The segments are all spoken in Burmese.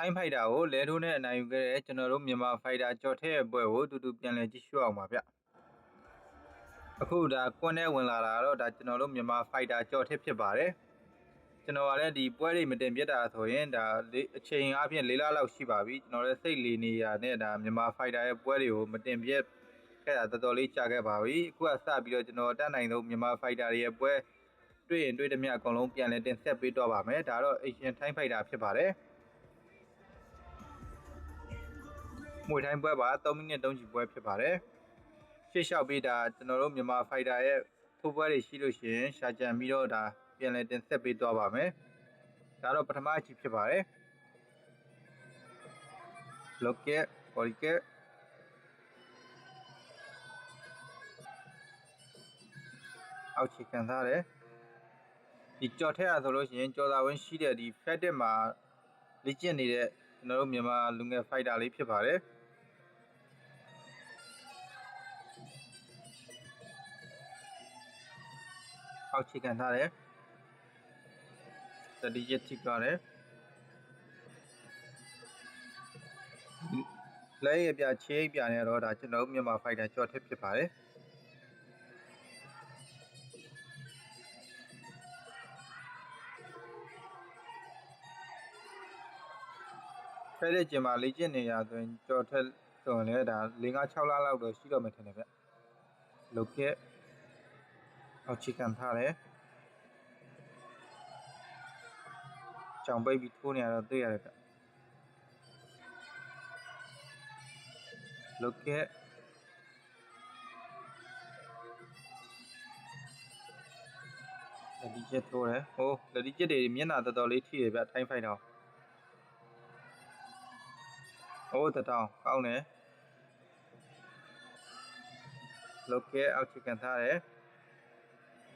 ထိုင်းဖိုက်တာကိုလဲထိုးနဲ့အနိုင်ယူခဲ့တဲ့ကျွန်တော်တို့မြန်မာဖိုက်တာကြော်ထဲရဲ့ပွဲကိုတူတူပြန်လည်ကြည့်ရှုအောင်ပါဗျအခုဒါကွန်းနဲ့ဝင်လာတာတော့ဒါကျွန်တော်တို့မြန်မာဖိုက်တာကြော်ထဲဖြစ်ပါတယ်ကျွန်တော်ကလည်းဒီပွဲတွေမတင်ပြတာဆိုရင်ဒါအချိန်အပြင်၄လလောက်ရှိပါပြီကျွန်တော်လည်းစိတ်လီနေရနဲ့ဒါမြန်မာဖိုက်တာရဲ့ပွဲတွေကိုမတင်ပြခဲ့တာတော်တော်လေးကြာခဲ့ပါပြီအခုကစပြီးတော့ကျွန်တော်တက်နိုင်ဆုံးမြန်မာဖိုက်တာတွေရဲ့ပွဲတွေ့ရင်တွေ့သမျှအကုန်လုံးပြန်လည်တင်ဆက်ပေးတော့ပါမယ်ဒါတော့ Asian ထိုင်းဖိုက်တာဖြစ်ပါတယ်မွေထိုင်းပွဲပါ3မိနစ်3ချီပွဲဖြစ်ပါတယ်ရှေ့လျှောက်ပေးတာကျွန်တော်တို့မြန်မာဖိုက်တာရဲ့ထိုးပွဲတွေရှိလို့ရှိရင်ရှာကြံပြီးတော့ဒါပြန်လည်တင်ဆက်ပေးသွားပါမယ်ဒါတော့ပထမအချီဖြစ်ပါတယ်လော့ကက်ပေါ်ရီကက်အောက်ချီကန်ထားတယ်ဒီကြော်ထက်ရဆိုလို့ရှိရင်ကြော်သာဝင်းရှိတဲ့ဒီ Fed မှာလေ့ကျင့်နေတဲ့ကျွန်တော်တို့မြန်မာလူငယ်ဖိုက်တာလေးဖြစ်ပါတယ်အောက်ချီကန်ထားတယ်တတိယထိသွားတယ်လဲရပြချေးပြနေတော့ဒါကျွန်တော်တို့မြန်မာဖိုက်တာကြော်ထက်ဖြစ်ပါတယ်ဖဲတဲ့ကျင်မှာလေ့ကျင့်နေရဆိုရင်ကြော်ထက်ဆိုရင်လည်းဒါ4-5-6လလောက်တော့ရှိတော့မှထင်တယ်ဗျလုတ်ကက်အောက်ချီကန်ထားတယ်ကြောင်ပိတ်ပြီးထိုးနေရတော့တွေ့ရတယ်ဗျလုတ်ကက်လက်ဒီချက်ထိုးတယ်ဟိုလက်ဒီချက်တွေမျက်နှာတော်တော်လေးထိတယ်ဗျထိုင်းဖိုက်တော့ဟိုတထောင်ကောင်းတယ်လုတ်ကက်အောက်ချီကန်ထားတယ်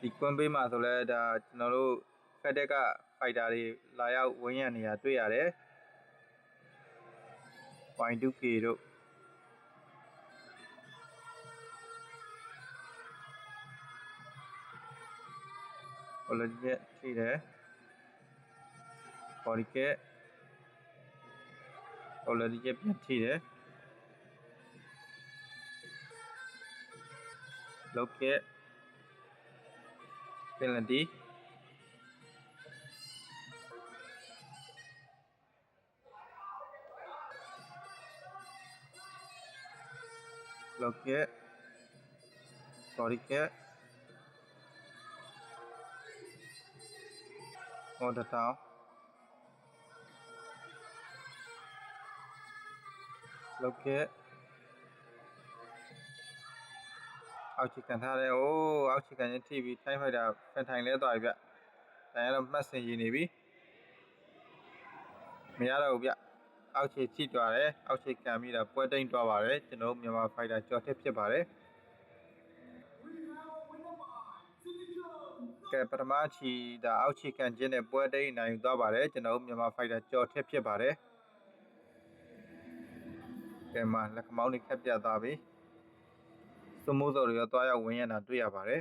ဒီကွန်းပေးမှာဆိုလဲဒါကျွန်တော်တို့ဖက်တက်ကဖိုက်တာတွေလာရောက်ဝန်းရံနေရတွေ့ရတယ် Y2K တို့ဟိုလည်းချက်ထိတယ်ပေါ်ရီကက်ဟိုလည်းချက်ပြန်ထိတယ်လော့ကက်ပင်လတီလော့ကက်ပေါ်ရီကက်ဟိုတထောင်လော့ကက်အောက်ချီကန်ထားတယ်။အိုးအောက်ချီကန်ချင်းထိပြီးထိုင်းဖိုက်တာဖန်ထိုင်လဲသွားပြီဗျ။တိုင်ကတော့မှတ်စင်ရည်နေပြီ။မရတော့ဘူးဗျ။အောက်ချီထိသွားတယ်။အောက်ချီကန်ပြီးတော့ပွဲတိန်သွားပါတယ်။ကျွန်တော်မြန်မာဖိုက်တာကြော်ထက်ဖြစ်ပါတယ်။ကဲပထမချီဒါအောက်ချီကန်ချင်းနဲ့ပွဲတိန်နိုင်ယူသွားပါတယ်။ကျွန်တော်မြန်မာဖိုက်တာကြော်ထက်ဖြစ်ပါတယ်။ကဲမှာလက်ခမောင်းတွေခက်ပြသွားပြီ။စမိုးစော်တွေရောတွားရောက်ဝင်ရတာတွေ့ရပါတယ်